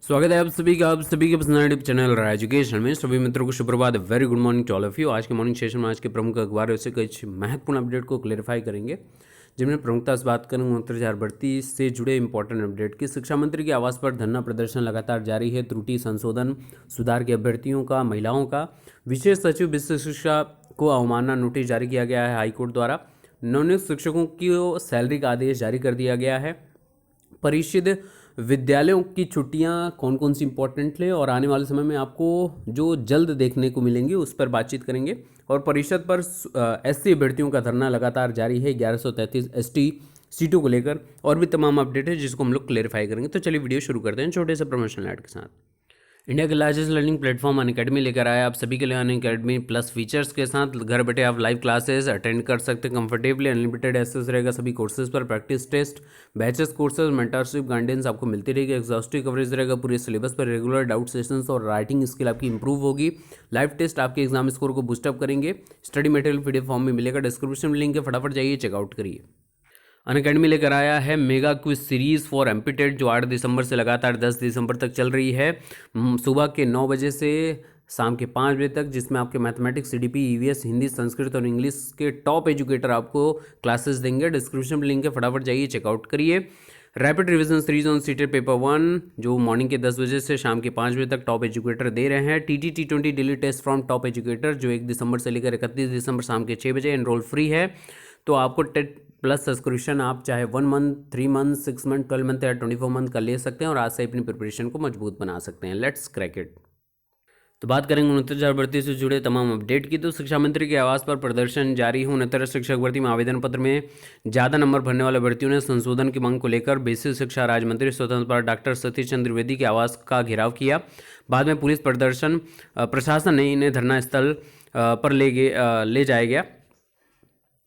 स्वागत है आप सभी के पसंदीदा यूट्यूब चैनल रहा एजुकेशन में। सभी मित्रों को सुप्रभात, very good morning to all of you. आज के मॉर्निंग सेशन में आज के प्रमुख अखबारों से कुछ महत्वपूर्ण अपडेट को क्लेरिफाई करेंगे, जिनमें प्रमुखता से बात करेंगे 69,000 भर्ती से जुड़े इंपॉर्टेंट अपडेट की। शिक्षा मंत्री के आवास पर धरना प्रदर्शन लगातार जारी है। त्रुटि संशोधन सुधार के अभ्यर्थियों का, महिलाओं का। विशेष सचिव विशेष शिक्षा को अवमानना नोटिस जारी किया गया है हाईकोर्ट द्वारा। नवनियुक्त शिक्षकों की सैलरी का आदेश जारी कर दिया गया है। परिषद विद्यालयों की छुट्टियां कौन कौन सी इंपॉर्टेंट है और आने वाले समय में आपको जो जल्द देखने को मिलेंगी उस पर बातचीत करेंगे। और परिषद पर एससी अभ्यर्थियों का धरना लगातार जारी है 1133 एसटी सीटों को लेकर। और भी तमाम अपडेट है जिसको हम लोग क्लेरिफाई करेंगे। तो चलिए वीडियो शुरू करते हैं छोटे से प्रमोशनल ऐड के साथ। इंडिया के लार्जेस्ट लर्निंग प्लेटफॉर्म अनअकैडमी लेकर आया आप सभी के लिए अनअकैडमी प्लस फीचर्स के साथ। घर बैठे आप लाइव क्लासेस अटेंड कर सकते हैं कंफर्टेबली। अनलिमिटेड एक्सेस रहेगा सभी कोर्सेज पर। Practice test, batches, courses, mentorship, guidance आपको मिलती रहेगी। एग्जॉस्टिव कवरेज रहेगा पूरे सिलेबस पर। रेगुलर डाउट सेशंस और राइटिंग स्किल आपकी इंप्रूव होगी। लाइव टेस्ट आपके एग्जाम स्कोर को बूस्टअप करेंगे। स्टडी मटेरियल पीडीएफ फॉर्म में मिलेगा, डिस्क्रिप्शन में लिंक है, फटाफट जाइए चेकआउट करिए। अनअकैडमी लेकर आया है mega quiz series for MPTET, जो 8 दिसंबर से लगातार 10 दिसंबर तक चल रही है। सुबह के 9 बजे से शाम के 5 बजे तक, जिसमें आपके mathematics, CDP, EVS, Hindi, Sanskrit और इंग्लिश के टॉप एजुकेटर आपको क्लासेस देंगे। डिस्क्रिप्शन में लिंक है, फटाफट जाइए चेकआउट करिए। Rapid revision series on CTET paper 1, जो मॉर्निंग के 10 बजे से शाम के 5 बजे तक टॉप एजुकेटर दे रहे हैं। T T T20 daily test from top educator, जो 1 दिसंबर से लेकर 31 दिसंबर शाम के 6 बजे। एनरोल फ्री है, तो आपको टेट प्लस सब्सक्रिप्शन आप चाहे 1 मंथ, 3 मंथ, 6 मंथ, 12 मंथ या 24 मंथ का ले सकते हैं और आज से अपनी प्रिपरेशन को मजबूत बना सकते हैं। Let's crack it. तो बात करेंगे 69,000 भर्ती से जुड़े तमाम अपडेट की। तो शिक्षा मंत्री के आवास पर प्रदर्शन जारी है। 69 शिक्षक भर्ती में आवेदन पत्र में ज़्यादा नंबर भरने वाले भर्तियों ने संशोधन की मांग को लेकर बेसिक शिक्षा राज्य मंत्री स्वतंत्र प्रभार डॉक्टर सतीश चंद्र द्विवेदी के आवास का घेराव किया। बाद में पुलिस प्रशासन ने इन्हें धरना स्थल पर ले जाया गया।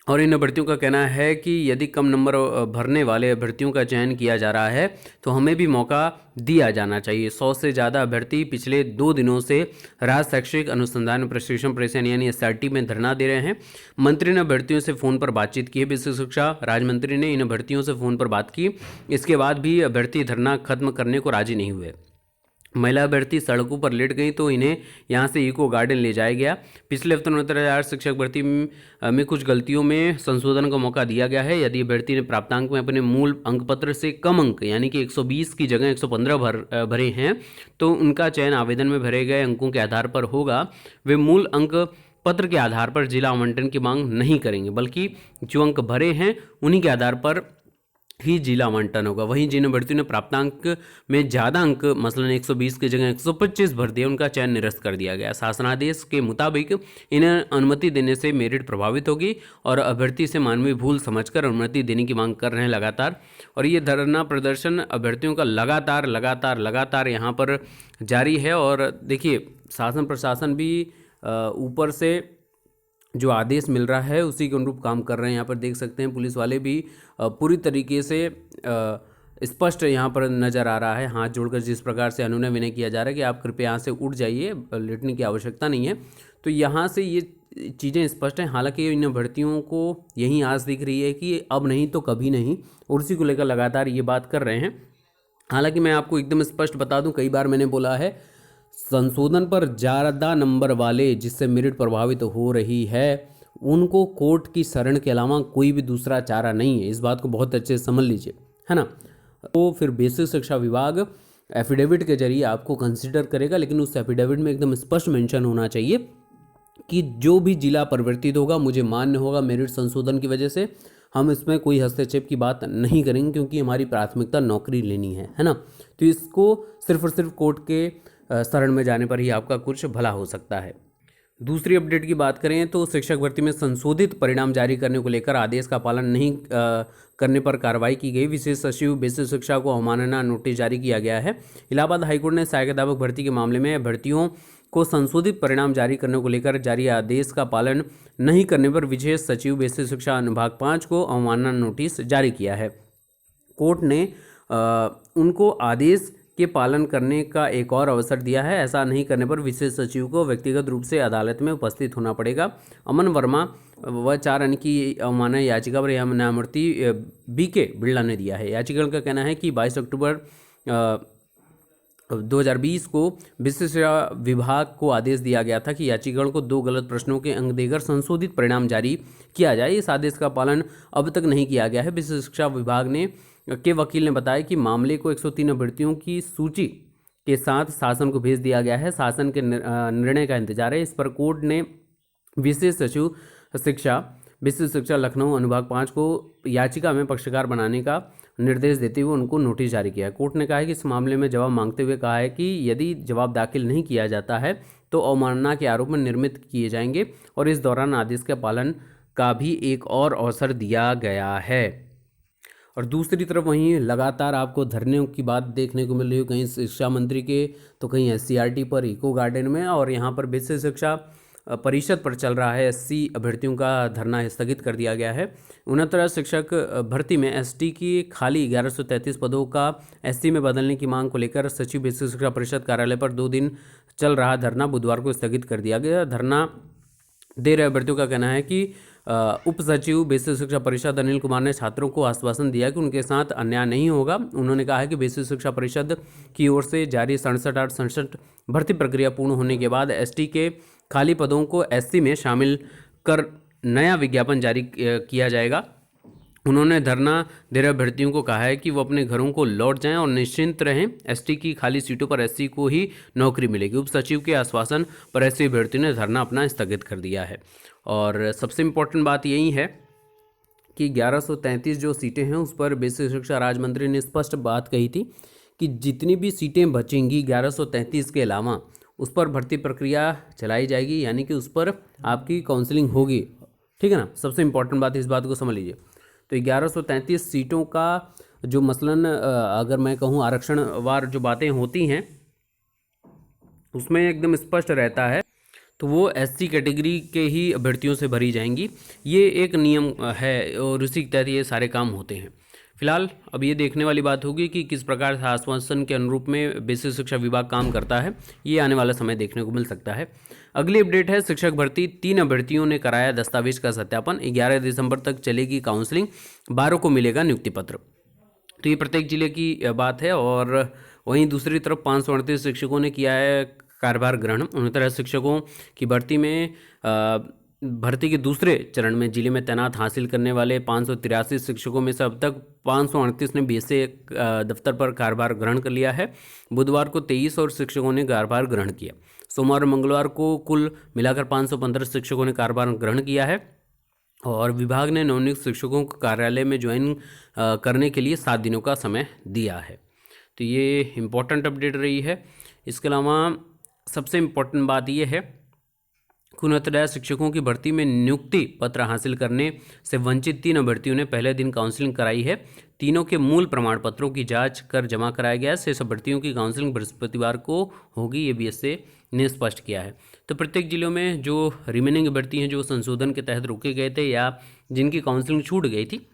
और इन अभ्यर्थियों का कहना है कि यदि कम नंबर भरने वाले अभ्यर्थियों का चयन किया जा रहा है तो हमें भी मौका दिया जाना चाहिए। 100 से ज़्यादा अभ्यर्थी पिछले 2 दिनों से राज्य शैक्षिक अनुसंधान प्रशिक्षण परिषद यानी SRT में धरना दे रहे हैं। मंत्री ने अभ्यर्थियों से फ़ोन पर बातचीत की है। विशेष शिक्षा राज्य मंत्री ने इन अभ्यर्थियों से फ़ोन पर बात की। इसके बाद भी अभ्यर्थी धरना खत्म करने को राजी नहीं हुए। महिला अभ्यर्थी सड़कों पर लेट गई तो इन्हें यहां से इको गार्डन ले जाया गया। पिछले हफ्ते 69,000 शिक्षक भर्ती में कुछ गलतियों में संशोधन का मौका दिया गया है। यदि अभ्यर्थी ने प्राप्तांक में अपने मूल अंकपत्र से कम अंक यानी कि 120 की जगह 115 भरे हैं तो उनका चयन आवेदन में भरे गए अंकों के आधार पर होगा। वे मूल अंक पत्र के आधार पर जिला आवंटन की मांग नहीं करेंगे, बल्कि जो अंक भरे हैं उन्हीं के आधार पर ही जिला आवंटन होगा। वहीं जिन अभ्यर्थियों ने प्राप्तांक में ज़्यादा अंक मसलन 120 की जगह 125 भर दिए, उनका चयन निरस्त कर दिया गया। शासनादेश के मुताबिक इन्हें अनुमति देने से मेरिट प्रभावित होगी और अभ्यर्थी से मानवीय भूल समझकर अनुमति देने की मांग कर रहे हैं लगातार। और ये धरना प्रदर्शन अभ्यर्थियों का लगातार यहाँ पर जारी है। और देखिए, शासन प्रशासन भी ऊपर से जो आदेश मिल रहा है उसी के अनुरूप काम कर रहे हैं। यहाँ पर देख सकते हैं पुलिस वाले भी पूरी तरीके से स्पष्ट यहाँ पर नज़र आ रहा है, हाथ जोड़कर जिस प्रकार से अनुनय विनय किया जा रहा है कि आप कृपया यहाँ से उठ जाइए, लेटने की आवश्यकता नहीं है। तो यहाँ से ये चीज़ें स्पष्ट हैं। हालांकि इन भर्तियों को यही आस दिख रही है कि अब नहीं तो कभी नहीं, और उसी को लेकर लगातार ये बात कर रहे हैं। हालांकि मैं आपको एकदम स्पष्ट बता दूं, कई बार मैंने बोला है, संशोधन पर ज़्यादा नंबर वाले जिससे मेरिट प्रभावित हो रही है उनको कोर्ट की शरण के अलावा कोई भी दूसरा चारा नहीं है। इस बात को बहुत अच्छे से समझ लीजिए, है ना। तो फिर बेसिक शिक्षा विभाग एफिडेविट के जरिए आपको कंसिडर करेगा, लेकिन उस एफिडेविट में एकदम स्पष्ट मेंशन होना चाहिए कि जो भी जिला परिवर्तित होगा, मुझे मान्य होगा मेरिट संशोधन की वजह से, हम इसमें कोई हस्तक्षेप की बात नहीं करेंगे क्योंकि हमारी प्राथमिकता नौकरी लेनी है ना। तो इसको सिर्फ और सिर्फ कोर्ट के शरण में जाने पर ही आपका कुछ भला हो सकता है। दूसरी अपडेट की बात करें तो शिक्षक भर्ती में संशोधित परिणाम जारी करने को लेकर आदेश का पालन नहीं करने पर कार्रवाई की गई। विशेष सचिव बेसिक शिक्षा को अवमानना नोटिस जारी किया गया है। इलाहाबाद हाईकोर्ट ने सहायक अध्यापक भर्ती के मामले में भर्तियों को संशोधित परिणाम जारी करने को लेकर जारी आदेश का पालन नहीं करने पर विशेष सचिव बेसिक शिक्षा अनुभाग 5 को अवमानना नोटिस जारी किया है। कोर्ट ने उनको आदेश के पालन करने का एक और अवसर दिया है। ऐसा नहीं करने पर विशेष सचिव को व्यक्तिगत रूप से अदालत में उपस्थित होना पड़ेगा। अमन वर्मा व 4 अन्य की अवमानना याचिका पर न्यायमूर्ति BK बिरला ने दिया है। याचिका का कहना है कि 22 अक्टूबर 2020 को विशिष्ट शिक्षा विभाग को आदेश दिया गया था कि याचिकाकर्ता को 2 गलत प्रश्नों के अंक देकर संशोधित परिणाम जारी किया जाए। इस आदेश का पालन अब तक नहीं किया गया है। विशिष्ट शिक्षा विभाग के वकील ने बताया कि मामले को 103 अभ्यर्थियों की सूची के साथ शासन को भेज दिया गया है। शासन के निर्णय का इंतजार है। इस पर कोर्ट ने विशेष सचिव शिक्षा विशिष्ट शिक्षा लखनऊ अनुभाग 5 को याचिका में पक्षकार बनाने का निर्देश देते हुए उनको नोटिस जारी किया है। कोर्ट ने कहा है कि इस मामले में जवाब मांगते हुए कहा है कि यदि जवाब दाखिल नहीं किया जाता है तो अवमानना के आरोप में निर्मित किए जाएंगे और इस दौरान आदेश के पालन का भी एक और अवसर दिया गया है। और दूसरी तरफ वहीं लगातार आपको धरने की बात देखने को मिल रही है, कहीं शिक्षा मंत्री के तो कहीं SCRT पर, इको गार्डन में, और यहाँ पर विशेष शिक्षा परिषद पर चल रहा है। 80 अभ्यर्थियों का धरना स्थगित कर दिया गया है। 69 शिक्षक भर्ती में ST की खाली 1133 पदों का SC में बदलने की मांग को लेकर सचिव विशेष शिक्षा परिषद कार्यालय पर 2 दिन चल रहा धरना बुधवार को स्थगित कर दिया गया। धरना दे रहे अभ्यर्थियों का कहना है कि उप सचिव विशेष शिक्षा परिषद अनिल कुमार ने छात्रों को आश्वासन दिया कि उनके साथ अन्याय नहीं होगा। उन्होंने कहा है कि विशेष शिक्षा परिषद की ओर से जारी 67 भर्ती प्रक्रिया पूर्ण होने के बाद ST के खाली पदों को SC में शामिल कर नया विज्ञापन जारी किया जाएगा। उन्होंने धरना दे रहे अभ्यर्थियों को कहा है कि वो अपने घरों को लौट जाएं और निश्चिंत रहें। ST की खाली सीटों पर SC को ही नौकरी मिलेगी। उप सचिव के आश्वासन पर SC अभ्यर्थियों ने धरना अपना स्थगित कर दिया है। और सबसे इम्पोर्टेंट बात यही है कि 1133 जो सीटें हैं उस पर विशेष शिक्षा राज्य मंत्री ने स्पष्ट बात कही थी कि जितनी भी सीटें बचेंगी 1133 के अलावा उस पर भर्ती प्रक्रिया चलाई जाएगी, यानी कि उस पर आपकी काउंसलिंग होगी। ठीक है ना, सबसे इम्पोर्टेंट बात, इस बात को समझ लीजिए। तो 1133 सीटों का जो मसलन अगर मैं कहूँ आरक्षणवार जो बातें होती हैं उसमें एकदम स्पष्ट रहता है, तो वो SC कैटेगरी के ही अभ्यर्थियों से भरी जाएंगी। ये एक नियम है और उसी के तहत ये सारे काम होते हैं। फिलहाल अब ये देखने वाली बात होगी कि किस प्रकार से आश्वासन के अनुरूप में विशेष शिक्षा विभाग काम करता है, ये आने वाला समय देखने को मिल सकता है। अगली अपडेट है शिक्षक भर्ती। 3 अभ्यर्थियों ने कराया दस्तावेज का सत्यापन। 11 दिसंबर तक चलेगी काउंसलिंग। 12 को मिलेगा नियुक्ति पत्र। तो ये प्रत्येक जिले की बात है। और वहीं दूसरी तरफ 538 शिक्षकों ने किया है कार्यभार ग्रहण। 69 शिक्षकों की भर्ती के दूसरे चरण में जिले में तैनात हासिल करने वाले 583 शिक्षकों में से अब तक 538 ने BSA दफ्तर पर कार्यभार ग्रहण कर लिया है। बुधवार को 23 और शिक्षकों ने कार्यभार ग्रहण किया। सोमवार और मंगलवार को कुल मिलाकर 515 शिक्षकों ने कार्यभार ग्रहण किया है। और विभाग ने नवनियुक्त शिक्षकों को कार्यालय में ज्वाइन करने के लिए 7 दिनों का समय दिया है। तो ये इम्पोर्टेंट अपडेट रही है। इसके अलावा सबसे इम्पोर्टेंट बात यह है कि 69 शिक्षकों की भर्ती में नियुक्ति पत्र हासिल करने से वंचित 3 अभ्यर्थियों ने पहले दिन काउंसलिंग कराई है। तीनों के मूल प्रमाण पत्रों की जांच कर जमा कराया गया है। शेष अभ्यर्थियों की काउंसलिंग बृहस्पतिवार को होगी, ये BSA ने स्पष्ट किया है। तो प्रत्येक जिलों में जो रिमेनिंग अभ्यर्थी हैं जो संशोधन के तहत रोके गए थे या जिनकी काउंसलिंग छूट गई थी,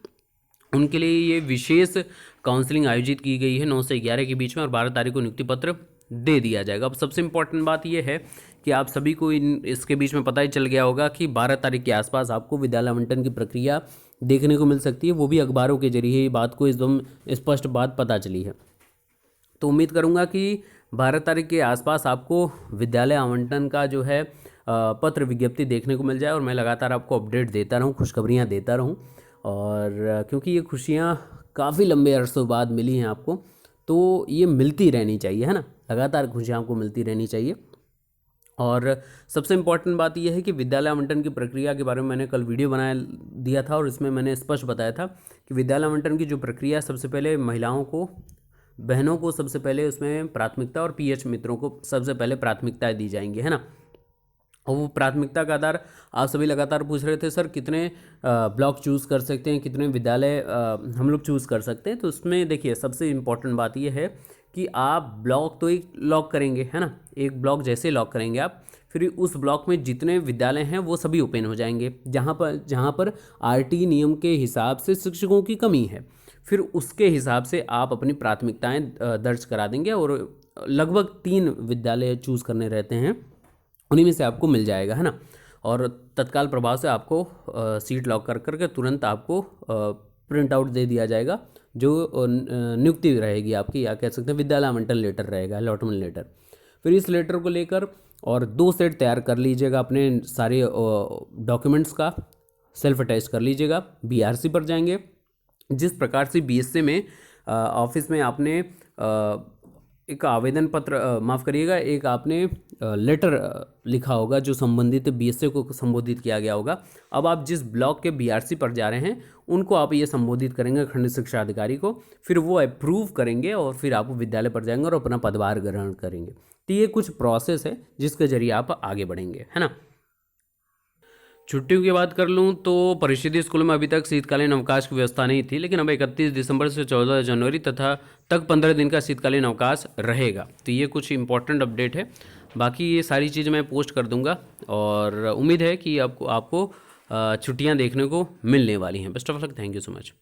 उनके लिए ये विशेष काउंसलिंग आयोजित की गई है 9 से 11 के बीच में, और 12 तारीख को नियुक्ति पत्र दे दिया जाएगा। अब सबसे इम्पोर्टेंट बात यह है कि आप सभी को इसके बीच में पता ही चल गया होगा कि 12 तारीख के आसपास आपको विद्यालय आवंटन की प्रक्रिया देखने को मिल सकती है, वो भी अखबारों के जरिए ये बात को एकदम स्पष्ट बात पता चली है। तो उम्मीद करूँगा कि 12 तारीख के आसपास आपको विद्यालय आवंटन का जो है पत्र विज्ञप्ति देखने को मिल जाए, और मैं लगातार आपको अपडेट देता रहूँ, खुशखबरियाँ देता रहूँ। और क्योंकि ये खुशियाँ काफ़ी लंबे अरसों बाद मिली हैं आपको, तो ये मिलती रहनी चाहिए, है ना, लगातार खुशियाँ आपको मिलती रहनी चाहिए। और सबसे इम्पॉर्टेंट बात यह है कि विद्यालय आवंटन की प्रक्रिया के बारे में मैंने कल वीडियो बना दिया था, और इसमें मैंने स्पष्ट बताया था कि विद्यालय आवंटन की जो प्रक्रिया, सबसे पहले महिलाओं को, बहनों को सबसे पहले उसमें प्राथमिकता, और PH मित्रों को सबसे पहले प्राथमिकताएँ दी जाएंगी, है ना। और वो प्राथमिकता का आधार आप सभी लगातार पूछ रहे थे, सर कितने ब्लॉक चूज़ कर सकते हैं, कितने विद्यालय हम लोग चूज़ कर सकते हैं। तो उसमें देखिए सबसे इम्पॉर्टेंट बात ये है कि आप ब्लॉक तो एक लॉक करेंगे, है ना, एक ब्लॉक जैसे लॉक करेंगे आप, फिर उस ब्लॉक में जितने विद्यालय हैं वो सभी ओपन हो जाएंगे जहाँ पर RT नियम के हिसाब से शिक्षकों की कमी है। फिर उसके हिसाब से आप अपनी प्राथमिकताएँ दर्ज करा देंगे, और लगभग 3 विद्यालय चूज़ करने रहते हैं, उन्हीं में से आपको मिल जाएगा, है ना। और तत्काल प्रभाव से आपको सीट लॉक कर करके तुरंत आपको प्रिंट आउट दे दिया जाएगा, जो नियुक्ति रहेगी आपकी, या कह सकते हैं विद्यालय आवंटन लेटर रहेगा, अलॉटमेंट लेटर। फिर इस लेटर को लेकर और 2 सेट तैयार कर लीजिएगा अपने सारे डॉक्यूमेंट्स का, सेल्फ अटैच कर लीजिएगा। बीआरसी पर जाएंगे। जिस प्रकार से बीएससी में ऑफिस में आपने एक आवेदन पत्र, माफ़ करिएगा, एक आपने लेटर लिखा होगा जो संबंधित बीएससी को संबोधित किया गया होगा। अब आप जिस ब्लॉक के बीआरसी पर जा रहे हैं उनको आप ये संबोधित करेंगे खंड शिक्षा अधिकारी को, फिर वो अप्रूव करेंगे और फिर आप विद्यालय पर जाएंगे और अपना पदभार ग्रहण करेंगे। तो ये कुछ प्रोसेस है जिसके जरिए आप आगे बढ़ेंगे, है ना। छुट्टियों की बात कर लूँ तो परिषदीय स्कूलों में अभी तक शीतकालीन अवकाश की व्यवस्था नहीं थी, लेकिन अब 31 दिसंबर से 14 जनवरी तक 15 दिन का शीतकालीन अवकाश रहेगा। तो ये कुछ इंपॉर्टेंट अपडेट है। बाकी ये सारी चीज़ मैं पोस्ट कर दूंगा और उम्मीद है कि आपको छुट्टियां देखने को मिलने वाली हैं। Best of luck, thank you so much.